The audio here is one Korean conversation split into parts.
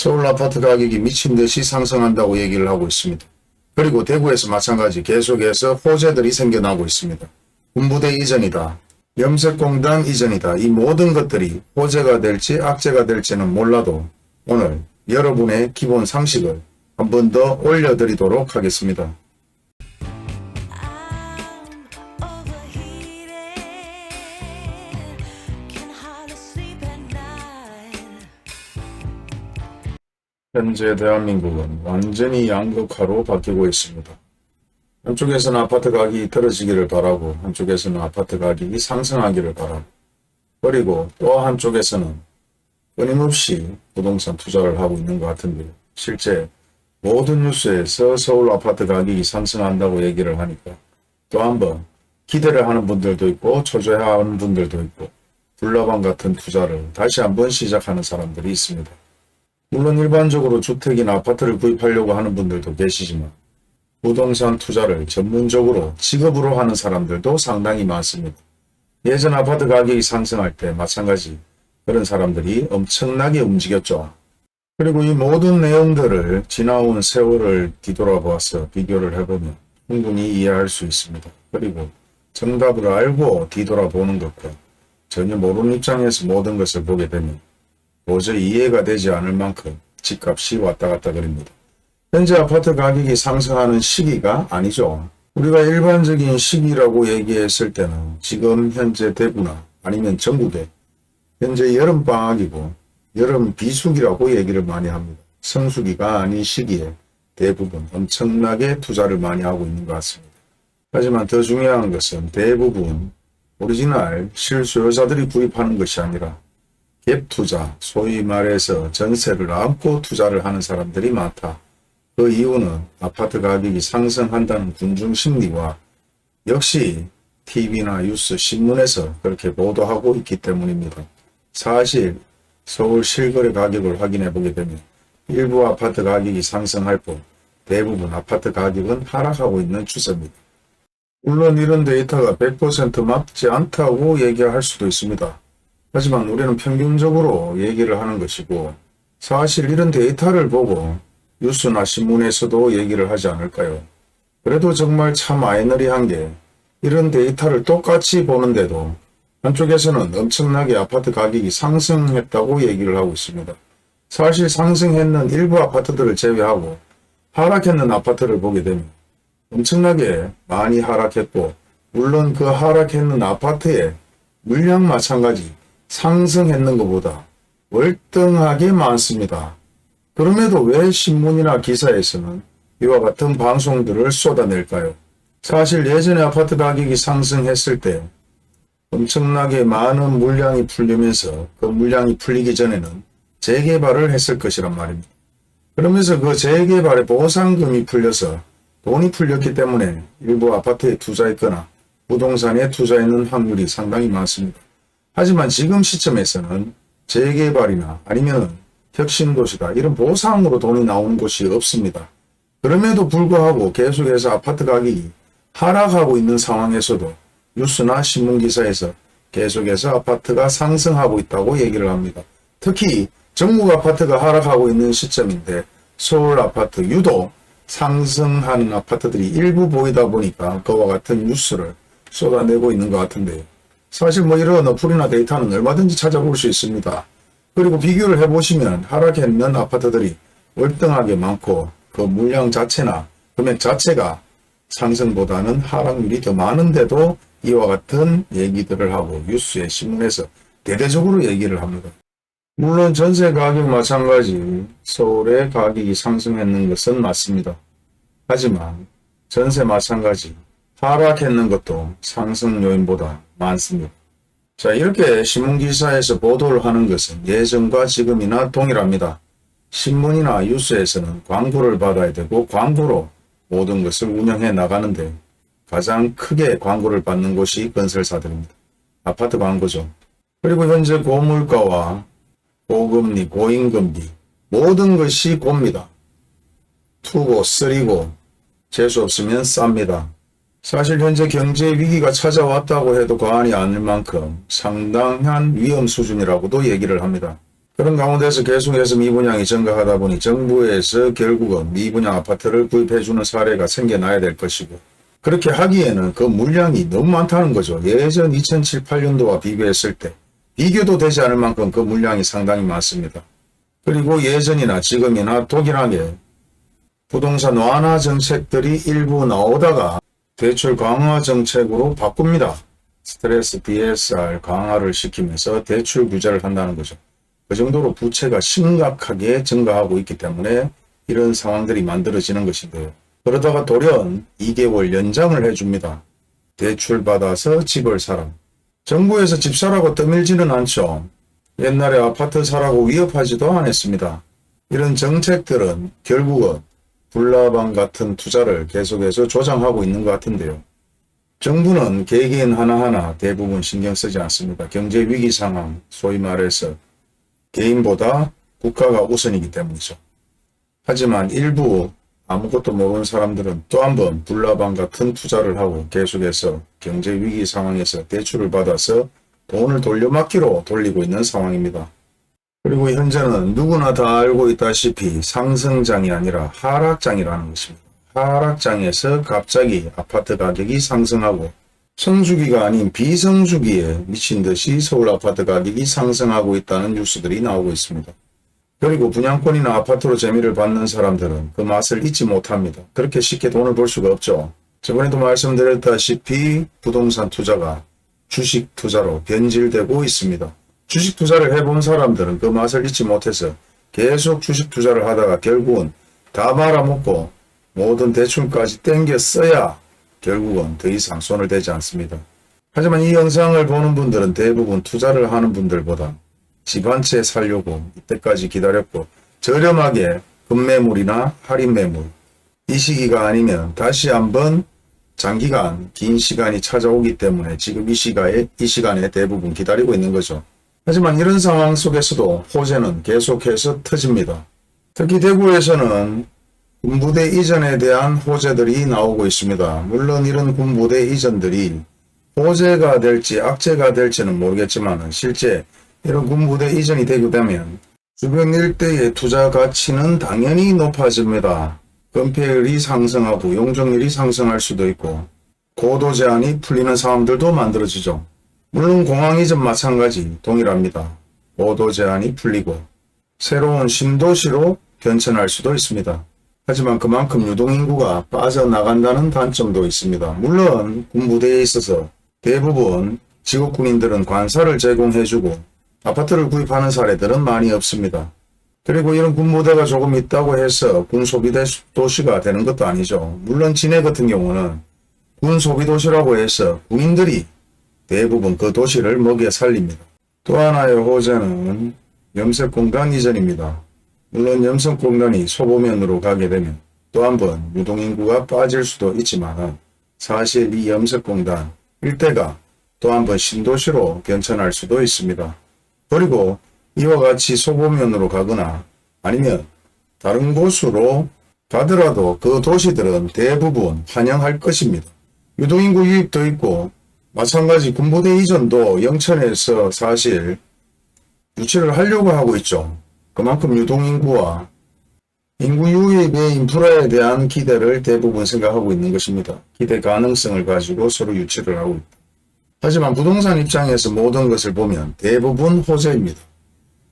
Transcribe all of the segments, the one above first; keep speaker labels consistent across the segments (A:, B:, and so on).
A: 서울 아파트 가격이 미친 듯이 상승한다고 얘기를 하고 있습니다. 그리고 대구에서 마찬가지 계속해서 호재들이 생겨나고 있습니다. 군부대 이전이다. 염색공단 이전이다. 이 모든 것들이 호재가 될지 악재가 될지는 몰라도 오늘 여러분의 기본 상식을 한 번 더 올려드리도록 하겠습니다. 현재 대한민국은 완전히 양극화로 바뀌고 있습니다. 한쪽에서는 아파트 가격이 떨어지기를 바라고 한쪽에서는 아파트 가격이 상승하기를 바라고 그리고 또 한쪽에서는 끊임없이 부동산 투자를 하고 있는 것 같은데요. 실제 모든 뉴스에서 서울 아파트 가격이 상승한다고 얘기를 하니까 또 한번 기대를 하는 분들도 있고 초조해하는 분들도 있고 불나방 같은 투자를 다시 한번 시작하는 사람들이 있습니다. 물론 일반적으로 주택이나 아파트를 구입하려고 하는 분들도 계시지만 부동산 투자를 전문적으로 직업으로 하는 사람들도 상당히 많습니다. 예전 아파트 가격이 상승할 때 마찬가지 그런 사람들이 엄청나게 움직였죠. 그리고 이 모든 내용들을 지나온 세월을 뒤돌아보아서 비교를 해보면 충분히 이해할 수 있습니다. 그리고 정답을 알고 뒤돌아보는 것과 전혀 모르는 입장에서 모든 것을 보게 되면 도저히 이해가 되지 않을 만큼 집값이 왔다 갔다 그립니다. 현재 아파트 가격이 상승하는 시기가 아니죠. 우리가 일반적인 시기라고 얘기했을 때는 지금 현재 대구나 아니면 전국에 현재 여름방학이고 여름 비수기라고 얘기를 많이 합니다. 성수기가 아닌 시기에 대부분 엄청나게 투자를 많이 하고 있는 것 같습니다. 하지만 더 중요한 것은 대부분 오리지널 실소유자들이 구입하는 것이 아니라 갭 투자, 소위 말해서 전세를 안고 투자를 하는 사람들이 많다. 그 이유는 아파트 가격이 상승한다는 군중 심리와 역시 TV나 뉴스, 신문에서 그렇게 보도하고 있기 때문입니다. 사실 서울 실거래 가격을 확인해 보게 되면 일부 아파트 가격이 상승할 뿐 대부분 아파트 가격은 하락하고 있는 추세입니다. 물론 이런 데이터가 100% 맞지 않다고 얘기할 수도 있습니다. 하지만 우리는 평균적으로 얘기를 하는 것이고 사실 이런 데이터를 보고 뉴스나 신문에서도 얘기를 하지 않을까요? 그래도 정말 참 아이러니한 게 이런 데이터를 똑같이 보는데도 한쪽에서는 엄청나게 아파트 가격이 상승했다고 얘기를 하고 있습니다. 사실 상승했는 일부 아파트들을 제외하고 하락했는 아파트를 보게 되면 엄청나게 많이 하락했고 물론 그 하락했는 아파트의 물량 마찬가지 상승했는 것보다 월등하게 많습니다. 그럼에도 왜 신문이나 기사에서는 이와 같은 방송들을 쏟아낼까요? 사실 예전에 아파트 가격이 상승했을 때 엄청나게 많은 물량이 풀리면서 그 물량이 풀리기 전에는 재개발을 했을 것이란 말입니다. 그러면서 그 재개발에 보상금이 풀려서 돈이 풀렸기 때문에 일부 아파트에 투자했거나 부동산에 투자했는 확률이 상당히 많습니다. 하지만 지금 시점에서는 재개발이나 아니면 혁신도시다 이런 보상으로 돈이 나오는 곳이 없습니다. 그럼에도 불구하고 계속해서 아파트 가격이 하락하고 있는 상황에서도 뉴스나 신문기사에서 계속해서 아파트가 상승하고 있다고 얘기를 합니다. 특히 전국 아파트가 하락하고 있는 시점인데 서울 아파트 유독 상승하는 아파트들이 일부 보이다 보니까 그와 같은 뉴스를 쏟아내고 있는 것 같은데요. 사실 이런 어플이나 데이터는 얼마든지 찾아볼 수 있습니다. 그리고 비교를 해보시면 하락했는 아파트들이 월등하게 많고 그 물량 자체나 금액 자체가 상승보다는 하락률이 더 많은데도 이와 같은 얘기들을 하고 뉴스에 신문에서 대대적으로 얘기를 합니다. 물론 전세 가격 마찬가지 서울의 가격이 상승했는 것은 맞습니다. 하지만 전세 마찬가지 하락했는 것도 상승 요인보다 많습니다. 자, 이렇게 신문기사에서 보도를 하는 것은 예전과 지금이나 동일합니다. 신문이나 뉴스에서는 광고를 받아야 되고 광고로 모든 것을 운영해 나가는데 가장 크게 광고를 받는 곳이 건설사들입니다. 아파트 광고죠. 그리고 현재 고물가와 고금리, 고임금리 모든 것이 곱니다. 투고, 쓰리고 재수 없으면 쌉니다. 사실 현재 경제 위기가 찾아왔다고 해도 과언이 아닐 만큼 상당한 위험 수준이라고도 얘기를 합니다. 그런 가운데서 계속해서 미분양이 증가하다 보니 정부에서 결국은 미분양 아파트를 구입해주는 사례가 생겨나야 될 것이고, 그렇게 하기에는 그 물량이 너무 많다는 거죠. 예전 2007, 8년도와 비교했을 때 비교도 되지 않을 만큼 그 물량이 상당히 많습니다. 그리고 예전이나 지금이나 동일하게 부동산 완화 정책들이 일부 나오다가 대출 강화 정책으로 바꿉니다. 스트레스 DSR 강화를 시키면서 대출 규제를 한다는 거죠. 그 정도로 부채가 심각하게 증가하고 있기 때문에 이런 상황들이 만들어지는 것인데요. 그러다가 돌연 2개월 연장을 해줍니다. 대출받아서 집을 사라. 정부에서 집 사라고 떠밀지는 않죠. 옛날에 아파트 사라고 위협하지도 않았습니다. 이런 정책들은 결국은 불나방 같은 투자를 계속해서 조장하고 있는 것 같은데요. 정부는 개개인 하나하나 대부분 신경 쓰지 않습니다. 경제 위기 상황, 소위 말해서 개인보다 국가가 우선이기 때문이죠. 하지만 일부 아무것도 모르는 사람들은 또 한 번 불나방 같은 투자를 하고 계속해서 경제 위기 상황에서 대출을 받아서 돈을 돌려막기로 돌리고 있는 상황입니다. 그리고 현재는 누구나 다 알고 있다시피 상승장이 아니라 하락장이라는 것입니다. 하락장에서 갑자기 아파트 가격이 상승하고 성수기가 아닌 비성수기에 미친 듯이 서울 아파트 가격이 상승하고 있다는 뉴스들이 나오고 있습니다. 그리고 분양권이나 아파트로 재미를 받는 사람들은 그 맛을 잊지 못합니다. 그렇게 쉽게 돈을 벌 수가 없죠. 저번에도 말씀드렸다시피 부동산 투자가 주식 투자로 변질되고 있습니다. 주식 투자를 해본 사람들은 그 맛을 잊지 못해서 계속 주식 투자를 하다가 결국은 다 말아먹고 모든 대출까지 땡겨 써야 결국은 더 이상 손을 대지 않습니다. 하지만 이 영상을 보는 분들은 대부분 투자를 하는 분들보다 집 한 채 살려고 이때까지 기다렸고 저렴하게 급매물이나 할인 매물, 이 시기가 아니면 다시 한번 장기간 긴 시간이 찾아오기 때문에 지금 이 시간에 대부분 기다리고 있는 거죠. 하지만 이런 상황 속에서도 호재는 계속해서 터집니다. 특히 대구에서는 군부대 이전에 대한 호재들이 나오고 있습니다. 물론 이런 군부대 이전들이 호재가 될지 악재가 될지는 모르겠지만 실제 이런 군부대 이전이 되게 되면 주변 일대의 투자 가치는 당연히 높아집니다. 건폐율이 상승하고 용적률이 상승할 수도 있고 고도 제한이 풀리는 상황들도 만들어지죠. 물론 공항 이전 마찬가지 동일합니다. 고도 제한이 풀리고 새로운 신도시로 변천할 수도 있습니다. 하지만 그만큼 유동인구가 빠져나간다는 단점도 있습니다. 물론 군부대에 있어서 대부분 지역군인들은 관사를 제공해주고 아파트를 구입하는 사례들은 많이 없습니다. 그리고 이런 군부대가 조금 있다고 해서 군소비도시가 되는 것도 아니죠. 물론 진해 같은 경우는 군소비도시라고 해서 군인들이 대부분 그 도시를 먹여 살립니다. 또 하나의 호재는 염색공단 이전입니다. 물론 염색공단이 소보면으로 가게 되면 또 한 번 유동인구가 빠질 수도 있지만 사실 이 염색공단 일대가 또 한 번 신도시로 변천할 수도 있습니다. 그리고 이와 같이 소보면으로 가거나 아니면 다른 곳으로 가더라도 그 도시들은 대부분 환영할 것입니다. 유동인구 유입도 있고 마찬가지 군부대 이전도 영천에서 사실 유치를 하려고 하고 있죠. 그만큼 유동인구와 인구 유입의 인프라에 대한 기대를 대부분 생각하고 있는 것입니다. 기대 가능성을 가지고 서로 유치를 하고 있다. 하지만 부동산 입장에서 모든 것을 보면 대부분 호재입니다.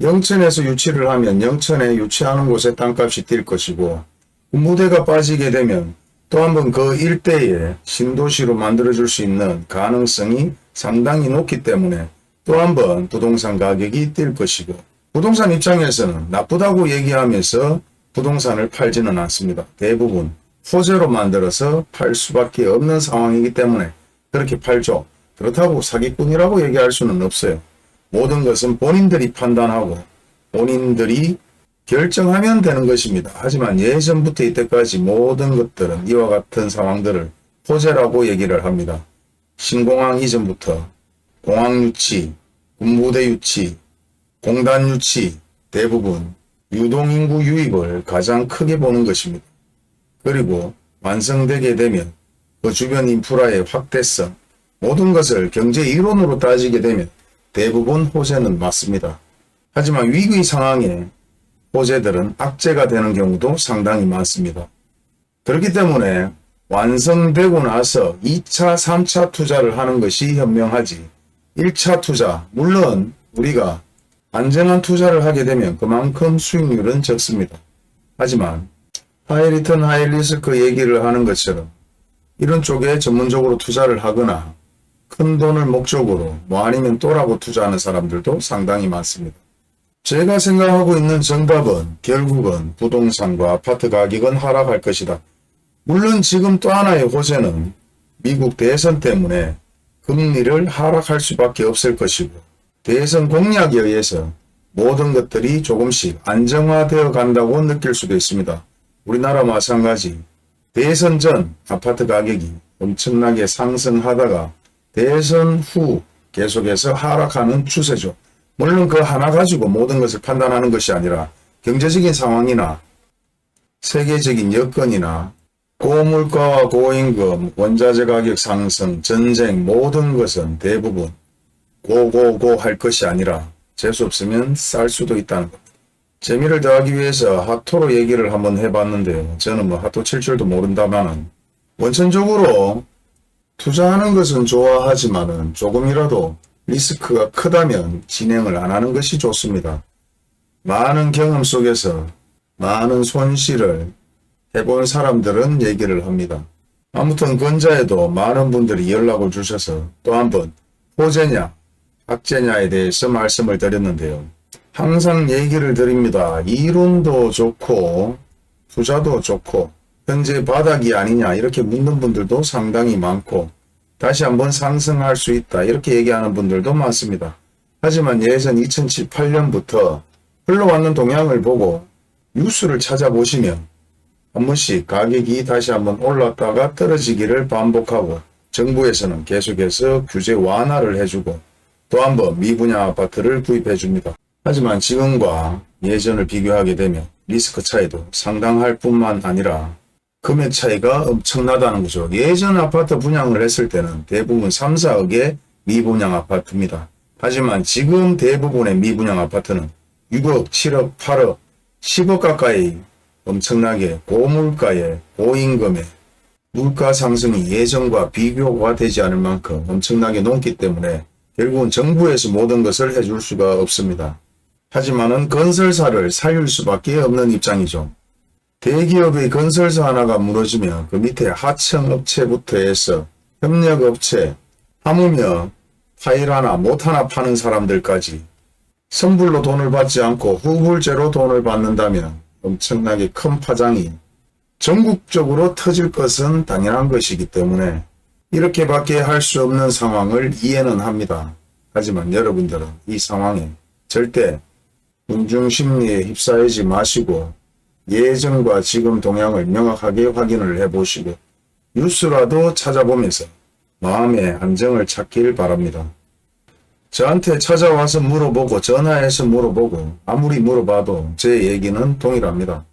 A: 영천에서 유치를 하면 영천에 유치하는 곳에 땅값이 뛸 것이고 군부대가 빠지게 되면 또 한 번 그 일대에 신도시로 만들어줄 수 있는 가능성이 상당히 높기 때문에 또 한 번 부동산 가격이 뛸 것이고 부동산 입장에서는 나쁘다고 얘기하면서 부동산을 팔지는 않습니다. 대부분 호재로 만들어서 팔 수밖에 없는 상황이기 때문에 그렇게 팔죠. 그렇다고 사기꾼이라고 얘기할 수는 없어요. 모든 것은 본인들이 판단하고 본인들이 결정하면 되는 것입니다. 하지만 예전부터 이때까지 모든 것들은 이와 같은 상황들을 호재라고 얘기를 합니다. 신공항 이전부터 공항 유치, 군부대 유치, 공단 유치 대부분 유동인구 유입을 가장 크게 보는 것입니다. 그리고 완성되게 되면 그 주변 인프라의 확대성 모든 것을 경제 이론으로 따지게 되면 대부분 호재는 맞습니다. 하지만 위기 상황에 호재들은 악재가 되는 경우도 상당히 많습니다. 그렇기 때문에 완성되고 나서 2차, 3차 투자를 하는 것이 현명하지 1차 투자, 물론 우리가 안전한 투자를 하게 되면 그만큼 수익률은 적습니다. 하지만 하이리턴 하이리스크 얘기를 하는 것처럼 이런 쪽에 전문적으로 투자를 하거나 큰 돈을 목적으로 아니면 또라고 투자하는 사람들도 상당히 많습니다. 제가 생각하고 있는 정답은 결국은 부동산과 아파트 가격은 하락할 것이다. 물론 지금 또 하나의 호재는 미국 대선 때문에 금리를 하락할 수밖에 없을 것이고 대선 공약에 의해서 모든 것들이 조금씩 안정화되어 간다고 느낄 수도 있습니다. 우리나라 마찬가지 대선 전 아파트 가격이 엄청나게 상승하다가 대선 후 계속해서 하락하는 추세죠. 물론 그 하나 가지고 모든 것을 판단하는 것이 아니라 경제적인 상황이나 세계적인 여건이나 고물가와 고임금, 원자재 가격 상승, 전쟁 모든 것은 대부분 고고고 할 것이 아니라 재수 없으면 쌀 수도 있다는 것. 재미를 더하기 위해서 핫토로 얘기를 한번 해봤는데요. 저는 뭐 핫토 칠 줄도 모른다마는 원천적으로 투자하는 것은 좋아하지만은 조금이라도 리스크가 크다면 진행을 안 하는 것이 좋습니다. 많은 경험 속에서 많은 손실을 해본 사람들은 얘기를 합니다. 아무튼 근자에도 많은 분들이 연락을 주셔서 또 한번 호재냐 악재냐에 대해서 말씀을 드렸는데요. 항상 얘기를 드립니다. 이론도 좋고 투자도 좋고 현재 바닥이 아니냐 이렇게 묻는 분들도 상당히 많고 다시 한번 상승할 수 있다 이렇게 얘기하는 분들도 많습니다. 하지만 예전 2007, 8년부터 흘러왔는 동향을 보고 뉴스를 찾아보시면 한 번씩 가격이 다시 한번 올랐다가 떨어지기를 반복하고 정부에서는 계속해서 규제 완화를 해주고 또 한번 미분양 아파트를 구입해 줍니다. 하지만 지금과 예전을 비교하게 되면 리스크 차이도 상당할 뿐만 아니라 금액 차이가 엄청나다는 거죠. 예전 아파트 분양을 했을 때는 대부분 3, 4억의 미분양 아파트입니다. 하지만 지금 대부분의 미분양 아파트는 6억, 7억, 8억, 10억 가까이 엄청나게 고물가에 고임금에 물가 상승이 예전과 비교가 되지 않을 만큼 엄청나게 높기 때문에 결국은 정부에서 모든 것을 해줄 수가 없습니다. 하지만은 건설사를 살릴 수밖에 없는 입장이죠. 대기업의 건설사 하나가 무너지면 그 밑에 하청업체부터 해서 협력업체, 하물며 타일 하나 못 하나 파는 사람들까지 선불로 돈을 받지 않고 후불제로 돈을 받는다면 엄청나게 큰 파장이 전국적으로 터질 것은 당연한 것이기 때문에 이렇게밖에 할 수 없는 상황을 이해는 합니다. 하지만 여러분들은 이 상황에 절대 군중심리에 휩싸이지 마시고 예전과 지금 동향을 명확하게 확인을 해보시고 뉴스라도 찾아보면서 마음의 안정을 찾길 바랍니다. 저한테 찾아와서 물어보고 전화해서 물어보고 아무리 물어봐도 제 얘기는 동일합니다.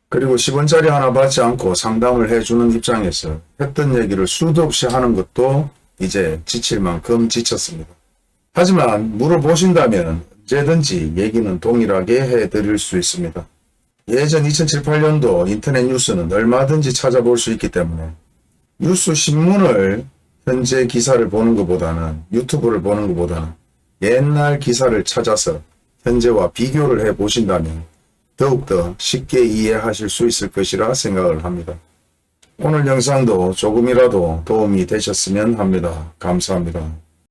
A: 그리고 10원짜리 하나 받지 않고 상담을 해주는 입장에서 했던 얘기를 수도 없이 하는 것도 이제 지칠 만큼 지쳤습니다. 하지만 물어보신다면 언제든지 얘기는 동일하게 해드릴 수 있습니다. 예전 2007, 8년도 인터넷 뉴스는 얼마든지 찾아볼 수 있기 때문에 뉴스 신문을 현재 기사를 보는 것보다는 유튜브를 보는 것보다는 옛날 기사를 찾아서 현재와 비교를 해 보신다면 더욱더 쉽게 이해하실 수 있을 것이라 생각을 합니다. 오늘 영상도 조금이라도 도움이 되셨으면 합니다. 감사합니다.